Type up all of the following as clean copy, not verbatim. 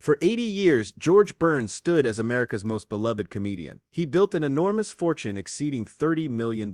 For 80 years, George Burns stood as America's most beloved comedian. He built an enormous fortune exceeding $30 million.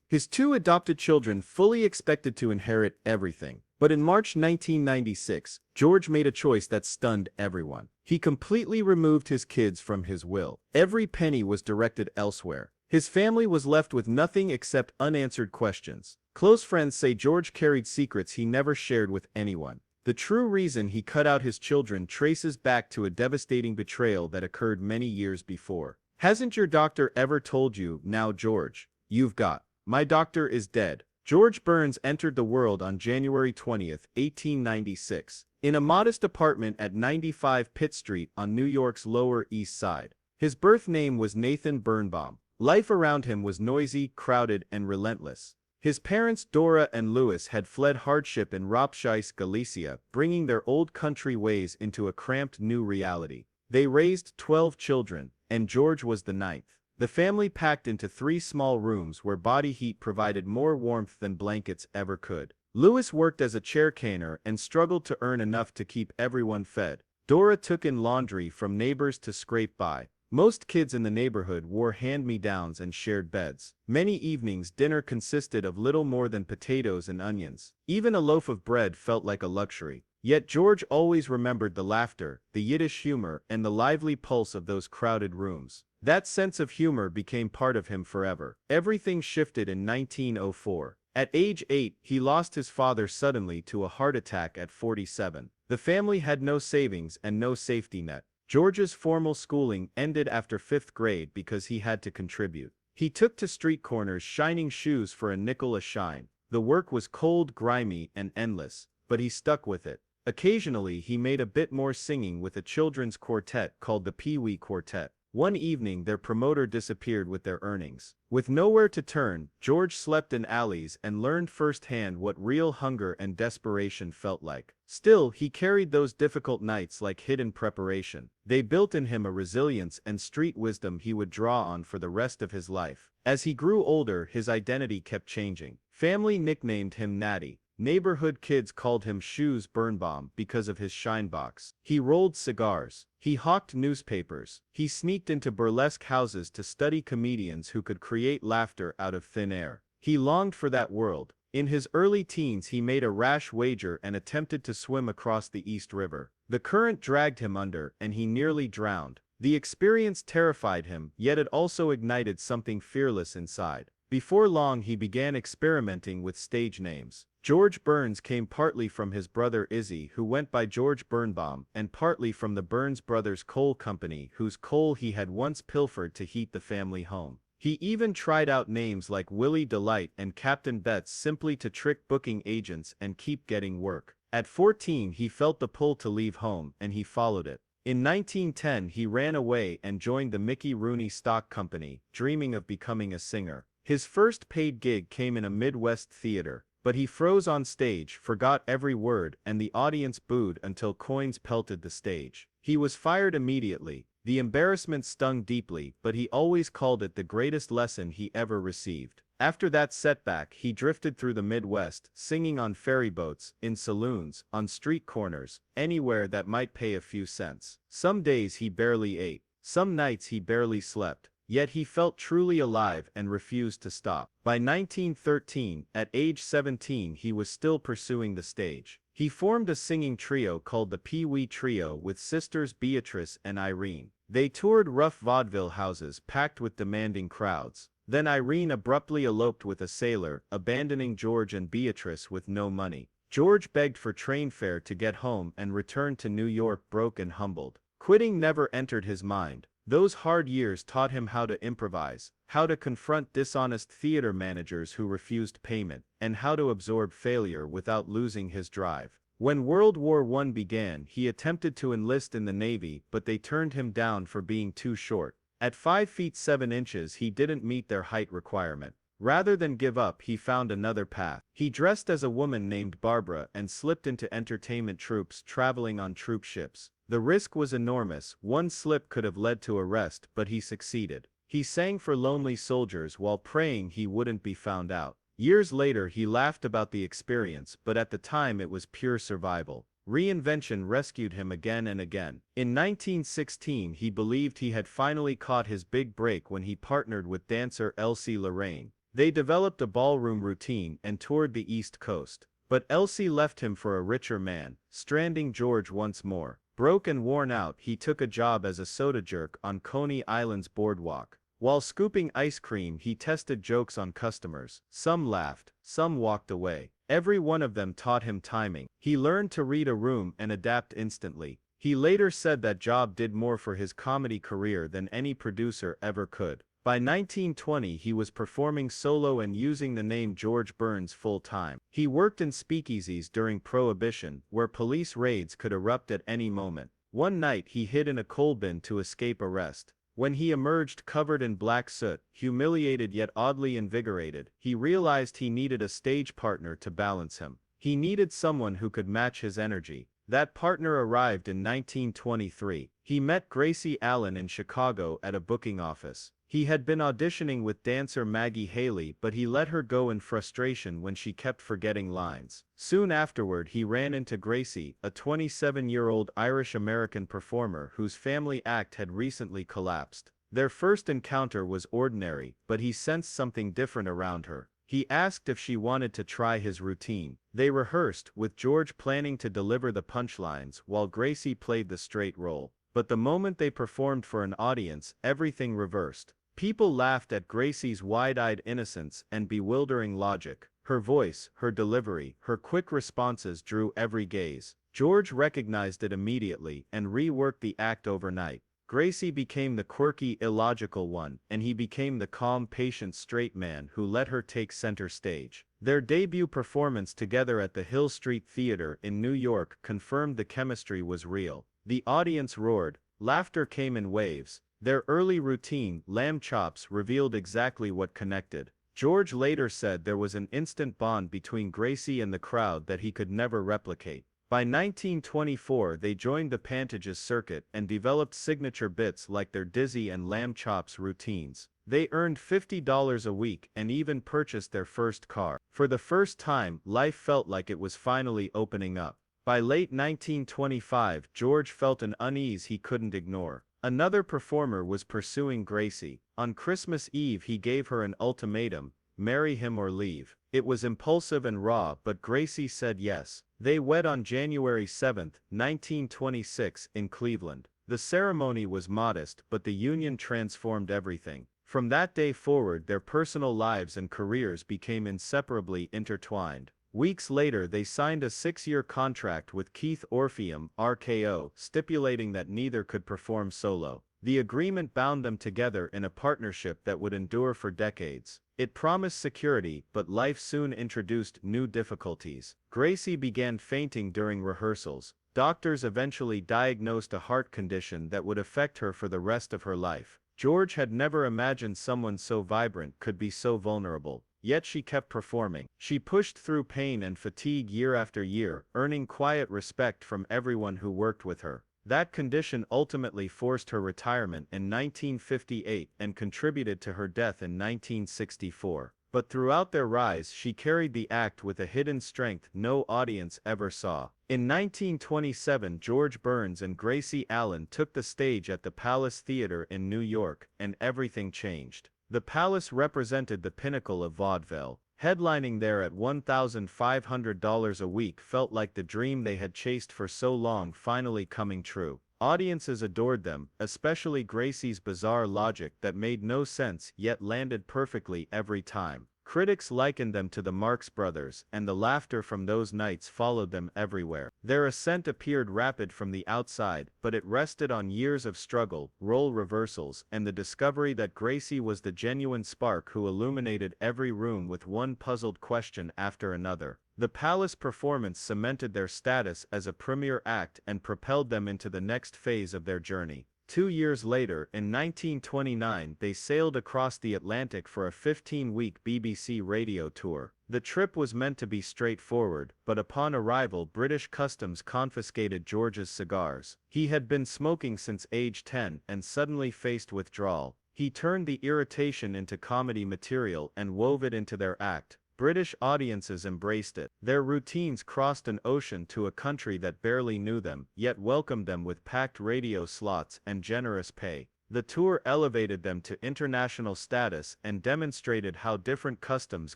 His two adopted children fully expected to inherit everything. But in March 1996, George made a choice that stunned everyone. He completely removed his kids from his will. Every penny was directed elsewhere. His family was left with nothing except unanswered questions. Close friends say George carried secrets he never shared with anyone. The true reason he cut out his children traces back to a devastating betrayal that occurred many years before. Hasn't your doctor ever told you, now George, you've got? My doctor is dead. George Burns entered the world on January 20, 1896, in a modest apartment at 95 Pitt Street on New York's Lower East Side. His birth name was Nathan Birnbaum. Life around him was noisy, crowded, and relentless. His parents Dora and Louis had fled hardship in Ropshice, Galicia, bringing their old country ways into a cramped new reality. They raised 12 children, and George was the ninth. The family packed into 3 small rooms where body heat provided more warmth than blankets ever could. Louis worked as a chair caner and struggled to earn enough to keep everyone fed. Dora took in laundry from neighbors to scrape by. Most kids in the neighborhood wore hand-me-downs and shared beds. Many evenings dinner consisted of little more than potatoes and onions. Even a loaf of bread felt like a luxury. Yet George always remembered the laughter, the Yiddish humor, and the lively pulse of those crowded rooms. That sense of humor became part of him forever. Everything shifted in 1904. At age 8, he lost his father suddenly to a heart attack at 47. The family had no savings and no safety net. George's formal schooling ended after 5th grade because he had to contribute. He took to street corners shining shoes for a nickel a shine. The work was cold, grimy, and endless, but he stuck with it. Occasionally he made a bit more singing with a children's quartet called the Pee Wee Quartet. One evening their promoter disappeared with their earnings. With nowhere to turn, George slept in alleys and learned firsthand what real hunger and desperation felt like. Still, he carried those difficult nights like hidden preparation. They built in him a resilience and street wisdom he would draw on for the rest of his life. As he grew older, his identity kept changing. Family nicknamed him Natty. Neighborhood kids called him Shoes Birnbaum because of his shine box. He rolled cigars. He hawked newspapers. He sneaked into burlesque houses to study comedians who could create laughter out of thin air. He longed for that world. In his early teens he made a rash wager and attempted to swim across the East River. The current dragged him under, and he nearly drowned. The experience terrified him, yet it also ignited something fearless inside. Before long he began experimenting with stage names. George Burns came partly from his brother Izzy, who went by George Birnbaum, and partly from the Burns Brothers Coal Company, whose coal he had once pilfered to heat the family home. He even tried out names like Willie Delight and Captain Betts simply to trick booking agents and keep getting work. At 14 he felt the pull to leave home, and he followed it. In 1910 he ran away and joined the Mickey Rooney Stock Company, dreaming of becoming a singer. His first paid gig came in a Midwest theater, but he froze on stage, forgot every word, and the audience booed until coins pelted the stage. He was fired immediately. The embarrassment stung deeply, but he always called it the greatest lesson he ever received. After that setback, he drifted through the Midwest, singing on ferry boats, in saloons, on street corners, anywhere that might pay a few cents. Some days he barely ate. Some nights he barely slept. Yet he felt truly alive and refused to stop. By 1913, at age 17, he was still pursuing the stage. He formed a singing trio called the Pee Wee Trio with sisters Beatrice and Irene. They toured rough vaudeville houses packed with demanding crowds. Then Irene abruptly eloped with a sailor, abandoning George and Beatrice with no money. George begged for train fare to get home and returned to New York broke and humbled. Quitting never entered his mind. Those hard years taught him how to improvise, how to confront dishonest theater managers who refused payment, and how to absorb failure without losing his drive. When World War I began, he attempted to enlist in the Navy, but they turned him down for being too short. At 5 feet 7 inches, he didn't meet their height requirement. Rather than give up, he found another path. He dressed as a woman named Barbara and slipped into entertainment troupes traveling on troop ships. The risk was enormous. One slip could have led to arrest, but he succeeded. He sang for lonely soldiers while praying he wouldn't be found out. Years later he laughed about the experience, but at the time it was pure survival. Reinvention rescued him again and again. In 1916, he believed he had finally caught his big break when he partnered with dancer Elsie Lorraine. They developed a ballroom routine and toured the East Coast. But Elsie left him for a richer man, stranding George once more. Broke and worn out, he took a job as a soda jerk on Coney Island's boardwalk. While scooping ice cream, he tested jokes on customers. Some laughed, some walked away. Every one of them taught him timing. He learned to read a room and adapt instantly. He later said that job did more for his comedy career than any producer ever could. By 1920, he was performing solo and using the name George Burns full-time. He worked in speakeasies during Prohibition, where police raids could erupt at any moment. One night, he hid in a coal bin to escape arrest. When he emerged covered in black soot, humiliated yet oddly invigorated, he realized he needed a stage partner to balance him. He needed someone who could match his energy. That partner arrived in 1923. He met Gracie Allen in Chicago at a booking office. He had been auditioning with dancer Maggie Haley, but he let her go in frustration when she kept forgetting lines. Soon afterward, he ran into Gracie, a 27-year-old Irish-American performer whose family act had recently collapsed. Their first encounter was ordinary, but he sensed something different around her. He asked if she wanted to try his routine. They rehearsed, with George planning to deliver the punchlines while Gracie played the straight role. But the moment they performed for an audience, everything reversed. People laughed at Gracie's wide-eyed innocence and bewildering logic. Her voice, her delivery, her quick responses drew every gaze. George recognized it immediately and reworked the act overnight. Gracie became the quirky, illogical one, and he became the calm, patient straight man who let her take center stage. Their debut performance together at the Hill Street Theater in New York confirmed the chemistry was real. The audience roared. Laughter came in waves. Their early routine, lamb chops, revealed exactly what connected. George later said there was an instant bond between Gracie and the crowd that he could never replicate. By 1924, they joined the Pantages circuit and developed signature bits like their Dizzy and lamb chops routines. They earned $50 a week and even purchased their first car. For the first time, life felt like it was finally opening up. By late 1925, George felt an unease he couldn't ignore. Another performer was pursuing Gracie. On Christmas Eve, he gave her an ultimatum: marry him or leave. It was impulsive and raw, but Gracie said yes. They wed on January 7, 1926, in Cleveland. The ceremony was modest, but the union transformed everything. From that day forward, their personal lives and careers became inseparably intertwined. Weeks later, they signed a 6-year contract with Keith Orpheum, RKO, stipulating that neither could perform solo. The agreement bound them together in a partnership that would endure for decades. It promised security, but life soon introduced new difficulties. Gracie began fainting during rehearsals. Doctors eventually diagnosed a heart condition that would affect her for the rest of her life. George had never imagined someone so vibrant could be so vulnerable. Yet she kept performing. She pushed through pain and fatigue year after year, earning quiet respect from everyone who worked with her. That condition ultimately forced her retirement in 1958 and contributed to her death in 1964. But throughout their rise, she carried the act with a hidden strength no audience ever saw. In 1927, George Burns and Gracie Allen took the stage at the Palace Theater in New York, and everything changed. The Palace represented the pinnacle of vaudeville. Headlining there at $1,500 a week felt like the dream they had chased for so long finally coming true. Audiences adored them, especially Gracie's bizarre logic that made no sense yet landed perfectly every time. Critics likened them to the Marx Brothers, and the laughter from those nights followed them everywhere. Their ascent appeared rapid from the outside, but it rested on years of struggle, role reversals, and the discovery that Gracie was the genuine spark who illuminated every room with one puzzled question after another. The Palace performance cemented their status as a premier act and propelled them into the next phase of their journey. 2 years later, in 1929, they sailed across the Atlantic for a 15-week BBC radio tour. The trip was meant to be straightforward, but upon arrival, British customs confiscated George's cigars. He had been smoking since age 10 and suddenly faced withdrawal. He turned the irritation into comedy material and wove it into their act. British audiences embraced it. Their routines crossed an ocean to a country that barely knew them, yet welcomed them with packed radio slots and generous pay. The tour elevated them to international status and demonstrated how different customs,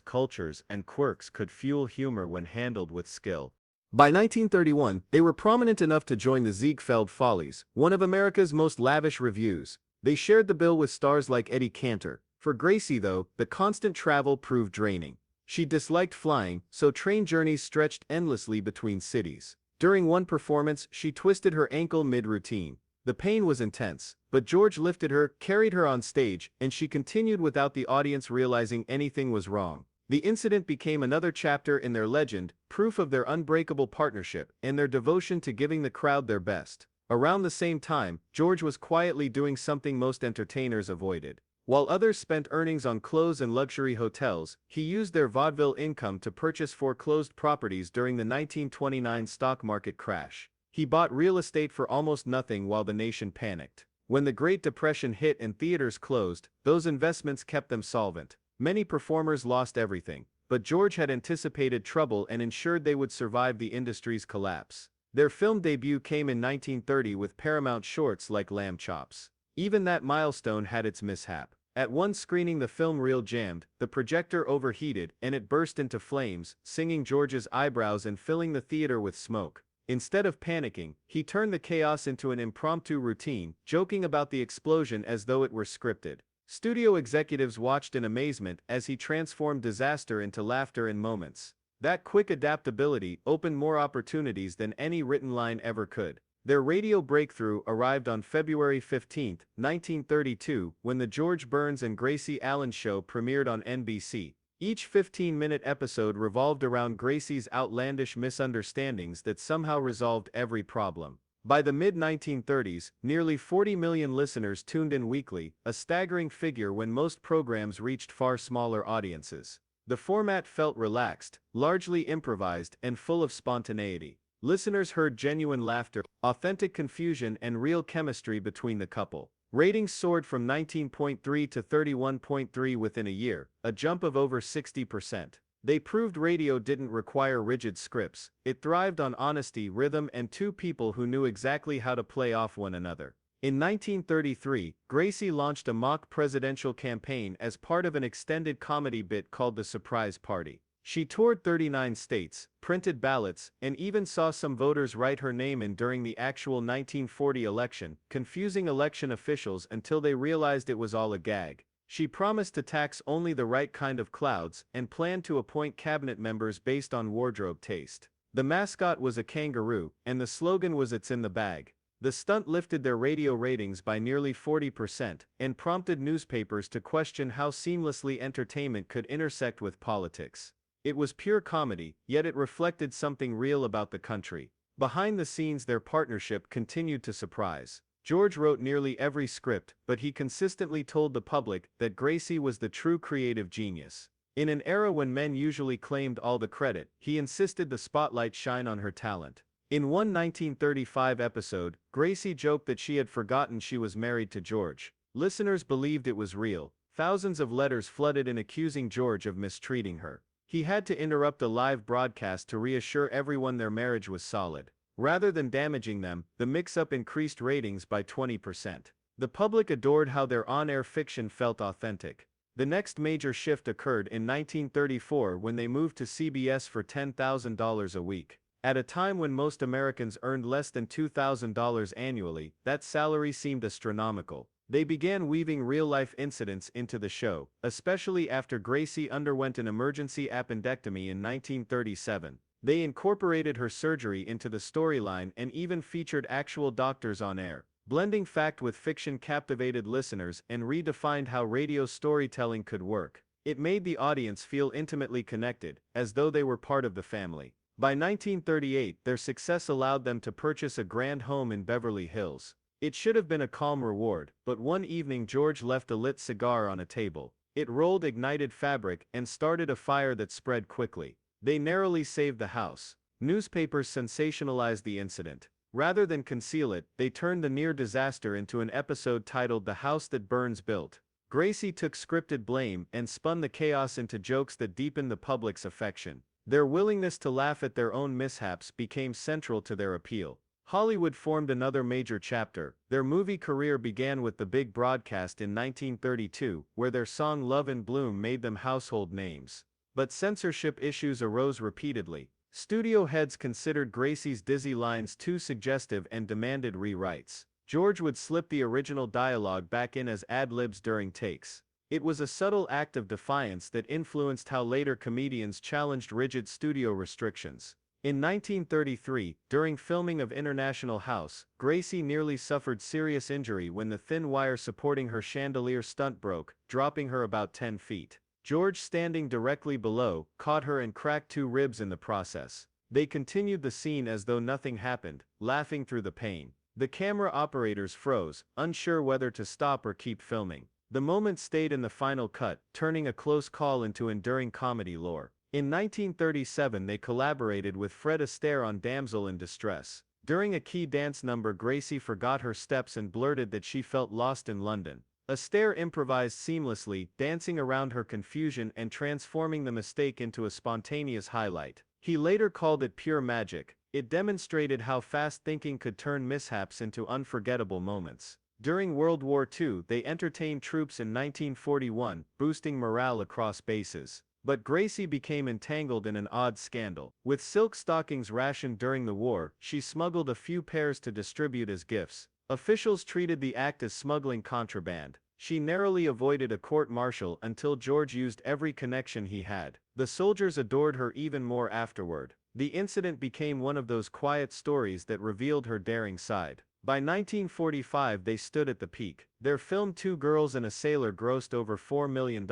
cultures, and quirks could fuel humor when handled with skill. By 1931, they were prominent enough to join the Ziegfeld Follies, one of America's most lavish revues. They shared the bill with stars like Eddie Cantor. For Gracie, though, the constant travel proved draining. She disliked flying, so train journeys stretched endlessly between cities. During one performance, she twisted her ankle mid-routine. The pain was intense, but George lifted her, carried her on stage, and she continued without the audience realizing anything was wrong. The incident became another chapter in their legend, proof of their unbreakable partnership and their devotion to giving the crowd their best. Around the same time, George was quietly doing something most entertainers avoided. While others spent earnings on clothes and luxury hotels, he used their vaudeville income to purchase foreclosed properties during the 1929 stock market crash. He bought real estate for almost nothing while the nation panicked. When the Great Depression hit and theaters closed, those investments kept them solvent. Many performers lost everything, but George had anticipated trouble and ensured they would survive the industry's collapse. Their film debut came in 1930 with Paramount shorts like Lamb Chops. Even that milestone had its mishap. At one screening the film reel jammed, the projector overheated, and it burst into flames, singing George's eyebrows and filling the theater with smoke. Instead of panicking, he turned the chaos into an impromptu routine, joking about the explosion as though it were scripted. Studio executives watched in amazement as he transformed disaster into laughter in moments. That quick adaptability opened more opportunities than any written line ever could. Their radio breakthrough arrived on February 15, 1932, when the George Burns and Gracie Allen Show premiered on NBC. Each 15-minute episode revolved around Gracie's outlandish misunderstandings that somehow resolved every problem. By the mid-1930s, nearly 40 million listeners tuned in weekly, a staggering figure when most programs reached far smaller audiences. The format felt relaxed, largely improvised, and full of spontaneity. Listeners heard genuine laughter, authentic confusion, and real chemistry between the couple. Ratings soared from 19.3 to 31.3 within a year, a jump of over 60%. They proved radio didn't require rigid scripts. It thrived on honesty, rhythm, and two people who knew exactly how to play off one another. In 1933, Gracie launched a mock presidential campaign as part of an extended comedy bit called The Surprise Party. She toured 39 states, printed ballots, and even saw some voters write her name in during the actual 1940 election, confusing election officials until they realized it was all a gag. She promised to tax only the right kind of clouds and planned to appoint cabinet members based on wardrobe taste. The mascot was a kangaroo, and the slogan was "It's in the bag." The stunt lifted their radio ratings by nearly 40% and prompted newspapers to question how seamlessly entertainment could intersect with politics. It was pure comedy, yet it reflected something real about the country. Behind the scenes, their partnership continued to surprise. George wrote nearly every script, but he consistently told the public that Gracie was the true creative genius. In an era when men usually claimed all the credit, he insisted the spotlight shine on her talent. In one 1935 episode, Gracie joked that she had forgotten she was married to George. Listeners believed it was real. Thousands of letters flooded in accusing George of mistreating her. He had to interrupt a live broadcast to reassure everyone their marriage was solid. Rather than damaging them, the mix-up increased ratings by 20%. The public adored how their on-air fiction felt authentic. The next major shift occurred in 1934 when they moved to CBS for $10,000 a week. At a time when most Americans earned less than $2,000 annually, that salary seemed astronomical. They began weaving real-life incidents into the show, especially after Gracie underwent an emergency appendectomy in 1937. They incorporated her surgery into the storyline and even featured actual doctors on air. Blending fact with fiction captivated listeners and redefined how radio storytelling could work. It made the audience feel intimately connected, as though they were part of the family. By 1938, their success allowed them to purchase a grand home in Beverly Hills. It should have been a calm reward, but one evening George left a lit cigar on a table. It rolled ignited fabric and started a fire that spread quickly. They narrowly saved the house. Newspapers sensationalized the incident. Rather than conceal it, they turned the near disaster into an episode titled "The House That Burns Built." Gracie took scripted blame and spun the chaos into jokes that deepened the public's affection. Their willingness to laugh at their own mishaps became central to their appeal. Hollywood formed another major chapter. Their movie career began with the big broadcast in 1932, where their song Love in Bloom made them household names. But censorship issues arose repeatedly. Studio heads considered Gracie's dizzy lines too suggestive and demanded rewrites. George would slip the original dialogue back in as ad-libs during takes. It was a subtle act of defiance that influenced how later comedians challenged rigid studio restrictions. In 1933, during filming of International House, Gracie nearly suffered serious injury when the thin wire supporting her chandelier stunt broke, dropping her about 10 feet. George, standing directly below, caught her and cracked 2 ribs in the process. They continued the scene as though nothing happened, laughing through the pain. The camera operators froze, unsure whether to stop or keep filming. The moment stayed in the final cut, turning a close call into enduring comedy lore. In 1937 they collaborated with Fred Astaire on Damsel in Distress. During a key dance number, Gracie forgot her steps and blurted that she felt lost in London. Astaire improvised seamlessly, dancing around her confusion and transforming the mistake into a spontaneous highlight. He later called it pure magic. It demonstrated how fast thinking could turn mishaps into unforgettable moments. During World War II, they entertained troops in 1941, boosting morale across bases. But Gracie became entangled in an odd scandal. With silk stockings rationed during the war, she smuggled a few pairs to distribute as gifts. Officials treated the act as smuggling contraband. She narrowly avoided a court-martial until George used every connection he had. The soldiers adored her even more afterward. The incident became one of those quiet stories that revealed her daring side. By 1945 they stood at the peak. Their film Two Girls and a Sailor grossed over $4 million.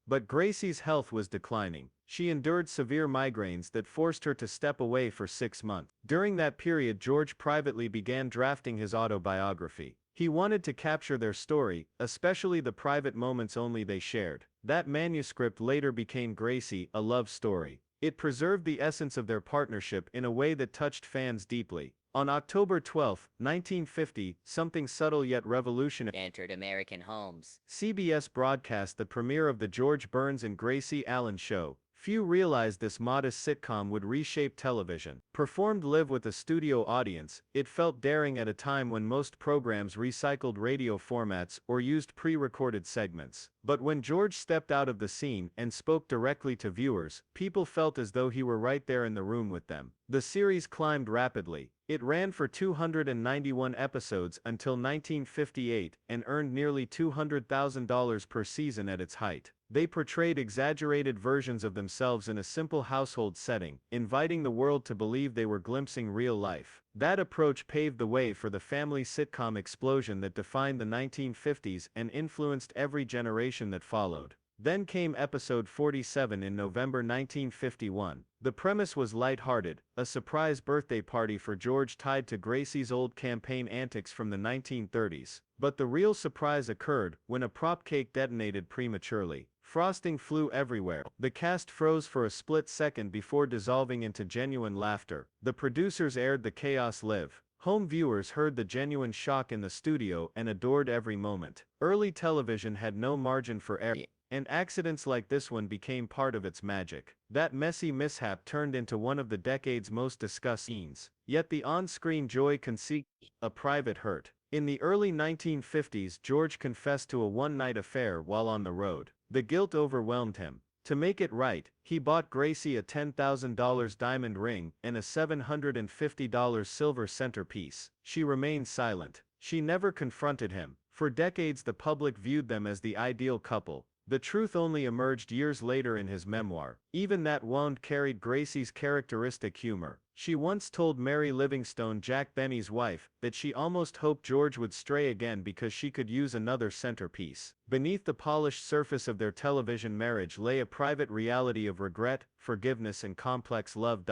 But Gracie's health was declining. She endured severe migraines that forced her to step away for 6 months. During that period, George privately began drafting his autobiography. He wanted to capture their story, especially the private moments only they shared. That manuscript later became Gracie, a love story. It preserved the essence of their partnership in a way that touched fans deeply. On October 12, 1950, something subtle yet revolutionary entered American homes. CBS broadcast the premiere of the George Burns and Gracie Allen Show. Few realized this modest sitcom would reshape television. Performed live with a studio audience, it felt daring at a time when most programs recycled radio formats or used pre-recorded segments. But when George stepped out of the scene and spoke directly to viewers, people felt as though he were right there in the room with them. The series climbed rapidly. It ran for 291 episodes until 1958 and earned nearly $200,000 per season at its height. They portrayed exaggerated versions of themselves in a simple household setting, inviting the world to believe they were glimpsing real life. That approach paved the way for the family sitcom explosion that defined the 1950s and influenced every generation that followed. Then came episode 47 in November 1951. The premise was light-hearted, a surprise birthday party for George tied to Gracie's old campaign antics from the 1930s. But the real surprise occurred when a prop cake detonated prematurely. Frosting flew everywhere. The cast froze for a split second before dissolving into genuine laughter. The producers aired the chaos live. Home viewers heard the genuine shock in the studio and adored every moment. Early television had no margin for error, and accidents like this one became part of its magic. That messy mishap turned into one of the decade's most discussed scenes. Yet the on-screen joy concealed a private hurt. In the early 1950s, George confessed to a one-night affair while on the road. The guilt overwhelmed him. To make it right, he bought Gracie a $10,000 diamond ring and a $750 silver centerpiece. She remained silent. She never confronted him. For decades the public viewed them as the ideal couple. The truth only emerged years later in his memoir. Even that wound carried Gracie's characteristic humor. She once told Mary Livingstone, Jack Benny's wife, that she almost hoped George would stray again because she could use another centerpiece. Beneath the polished surface of their television marriage lay a private reality of regret, forgiveness and complex love.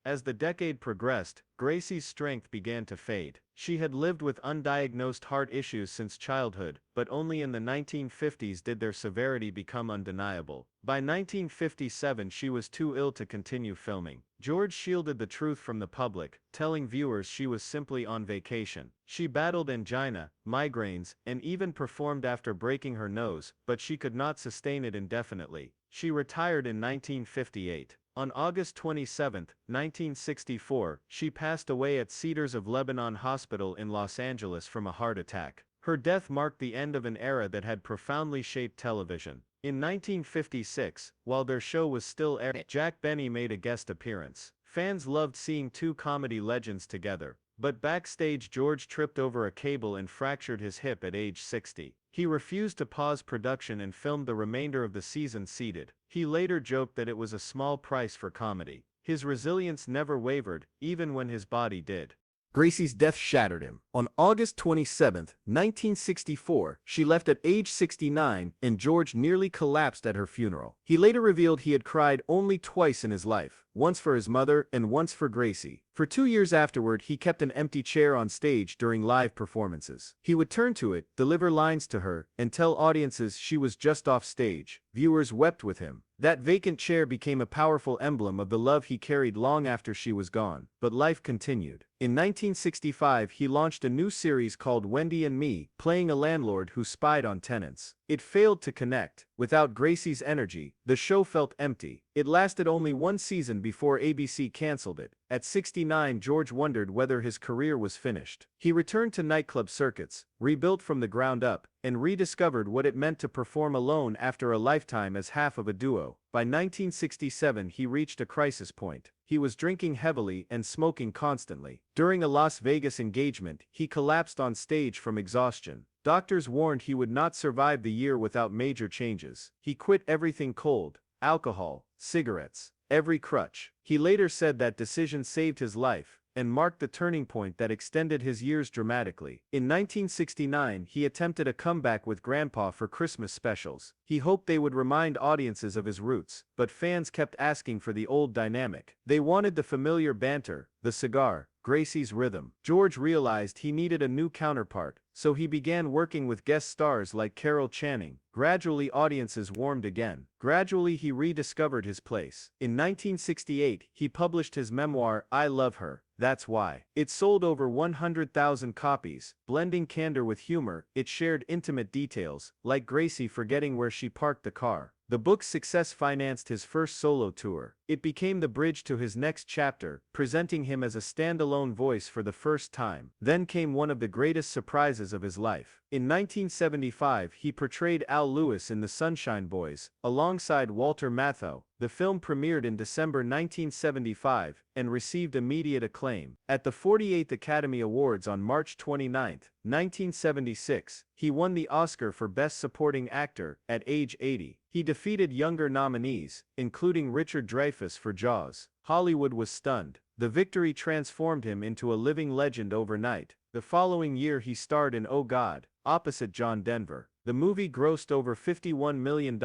As the decade progressed, Gracie's strength began to fade. She had lived with undiagnosed heart issues since childhood, but only in the 1950s did their severity become undeniable. By 1957 she was too ill to continue filming. George shielded the truth from the public, telling viewers she was simply on vacation. She battled angina, migraines, and even performed after breaking her nose, but she could not sustain it indefinitely. She retired in 1958. On August 27, 1964, she passed away at Cedars of Lebanon Hospital in Los Angeles from a heart attack. Her death marked the end of an era that had profoundly shaped television. In 1956, while their show was still airing, Jack Benny made a guest appearance. Fans loved seeing two comedy legends together, but backstage George tripped over a cable and fractured his hip at age 60. He refused to pause production and filmed the remainder of the season seated. He later joked that it was a small price for comedy. His resilience never wavered, even when his body did. Gracie's death shattered him. On August 27, 1964, she left at age 69, and George nearly collapsed at her funeral. He later revealed he had cried only twice in his life, once for his mother and once for Gracie. For 2 years afterward, he kept an empty chair on stage during live performances. He would turn to it, deliver lines to her, and tell audiences she was just off stage. Viewers wept with him. That vacant chair became a powerful emblem of the love he carried long after she was gone. But life continued. In 1965, he launched a new series called Wendy and Me, playing a landlord who spied on tenants. It failed to connect. Without Gracie's energy, the show felt empty. It lasted only one season before ABC canceled it. At 69, George wondered whether his career was finished. He returned to nightclub circuits, rebuilt from the ground up, and rediscovered what it meant to perform alone after a lifetime as half of a duo. By 1967, he reached a crisis point. He was drinking heavily and smoking constantly. During a Las Vegas engagement, he collapsed on stage from exhaustion. Doctors warned he would not survive the year without major changes. He quit everything cold: alcohol, cigarettes, every crutch. He later said that decision saved his life and marked the turning point that extended his years dramatically. In 1969, he attempted a comeback with Grandpa for Christmas specials. He hoped they would remind audiences of his roots, but fans kept asking for the old dynamic. They wanted the familiar banter, the cigar, Gracie's rhythm. George realized he needed a new counterpart, so he began working with guest stars like Carol Channing. Gradually, audiences warmed again. Gradually, he rediscovered his place. In 1968, he published his memoir, I Love Her, That's Why. It sold over 100,000 copies. Blending candor with humor, it shared intimate details, like Gracie forgetting where she parked the car. The book's success financed his first solo tour. It became the bridge to his next chapter, presenting him as a standalone voice for the first time. Then came one of the greatest surprises of his life. In 1975, he portrayed Al Lewis in The Sunshine Boys, alongside Walter Matthau. The film premiered in December 1975 and received immediate acclaim. At the 48th Academy Awards on March 29, 1976, he won the Oscar for Best Supporting Actor at age 80. He defeated younger nominees, including Richard Dreyfuss for Jaws. Hollywood was stunned. The victory transformed him into a living legend overnight. The following year he starred in Oh God, opposite John Denver. The movie grossed over $51 million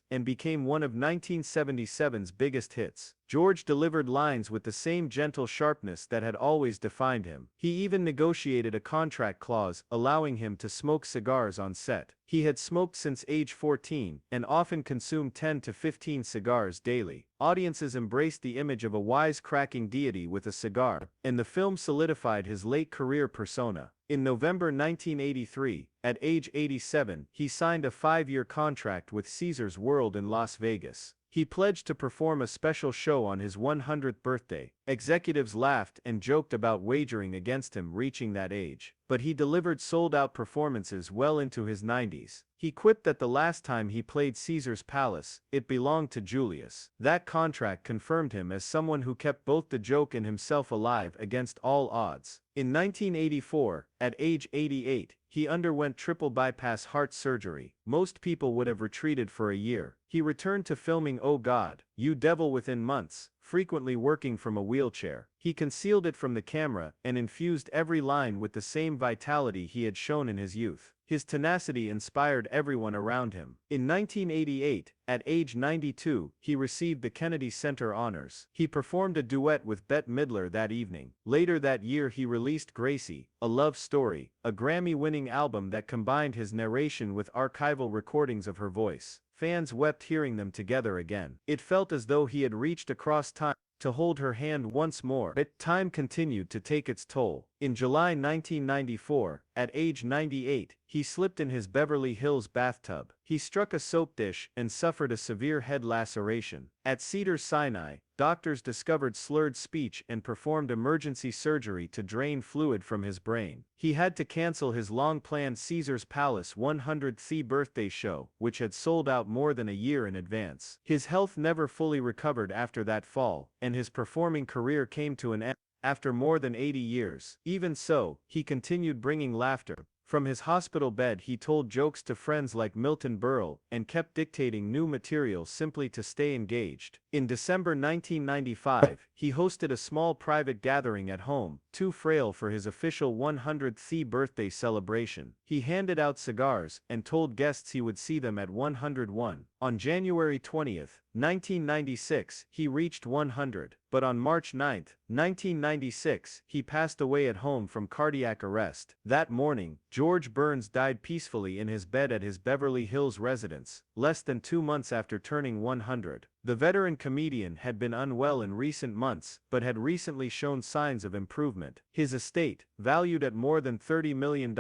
and became one of 1977's biggest hits. George delivered lines with the same gentle sharpness that had always defined him. He even negotiated a contract clause allowing him to smoke cigars on set. He had smoked since age 14 and often consumed 10 to 15 cigars daily. Audiences embraced the image of a wisecracking deity with a cigar, and the film solidified his late career persona. In November 1983, at age 87, he signed a 5-year contract with Caesars World in Las Vegas. He pledged to perform a special show on his 100th birthday. Executives laughed and joked about wagering against him reaching that age, but he delivered sold-out performances well into his 90s. He quipped that the last time he played Caesar's Palace, it belonged to Julius. That contract confirmed him as someone who kept both the joke and himself alive against all odds. In 1984, at age 88, he underwent triple bypass heart surgery. Most people would have retreated for a year. He returned to filming Oh God, You Devil within months. frequently working from a wheelchair. He concealed it from the camera and infused every line with the same vitality he had shown in his youth. His tenacity inspired everyone around him. In 1988, at age 92, he received the Kennedy Center Honors. He performed a duet with Bette Midler that evening. Later that year he released Gracie, a love story, a Grammy-winning album that combined his narration with archival recordings of her voice. Fans wept hearing them together again. It felt as though he had reached across time to hold her hand once more. But time continued to take its toll. In July 1994, at age 98, he slipped in his Beverly Hills bathtub. He struck a soap dish and suffered a severe head laceration. At Cedars-Sinai, doctors discovered slurred speech and performed emergency surgery to drain fluid from his brain. He had to cancel his long-planned Caesar's Palace 100th birthday show, which had sold out more than a year in advance. His health never fully recovered after that fall, and his performing career came to an end after more than 80 years. Even so, he continued bringing laughter. From his hospital bed he told jokes to friends like Milton Berle and kept dictating new material simply to stay engaged. In December 1995, he hosted a small private gathering at home, too frail for his official 100th birthday celebration. He handed out cigars and told guests he would see them at 101. On January 20, 1996, he reached 100, but on March 9, 1996, he passed away at home from cardiac arrest. That morning, George Burns died peacefully in his bed at his Beverly Hills residence, less than 2 months after turning 100. The veteran comedian had been unwell in recent months, but had recently shown signs of improvement. His estate, valued at more than $30 million,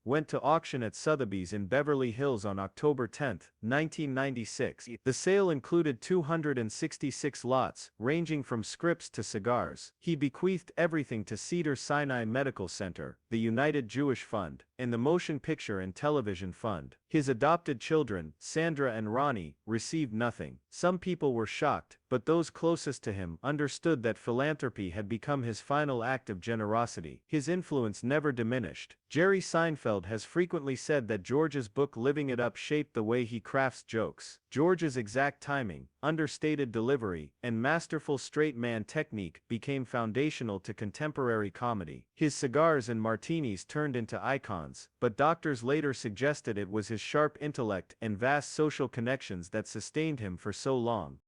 went to auction at Sotheby's in Beverly Hills on October 10, 1996. The sale included 266 lots, ranging from scripts to cigars. He bequeathed everything to Cedars-Sinai Medical Center, the United Jewish Fund, and the Motion Picture and Television Fund. His adopted children, Sandra and Ronnie, received nothing. Some people were shocked, but those closest to him understood that philanthropy had become his final act of generosity. His influence never diminished. Jerry Seinfeld has frequently said that George's book Living It Up shaped the way he crafts jokes. George's exact timing, understated delivery, and masterful straight man technique became foundational to contemporary comedy. His cigars and martinis turned into icons, but doctors later suggested it was his sharp intellect and vast social connections that sustained him for so long.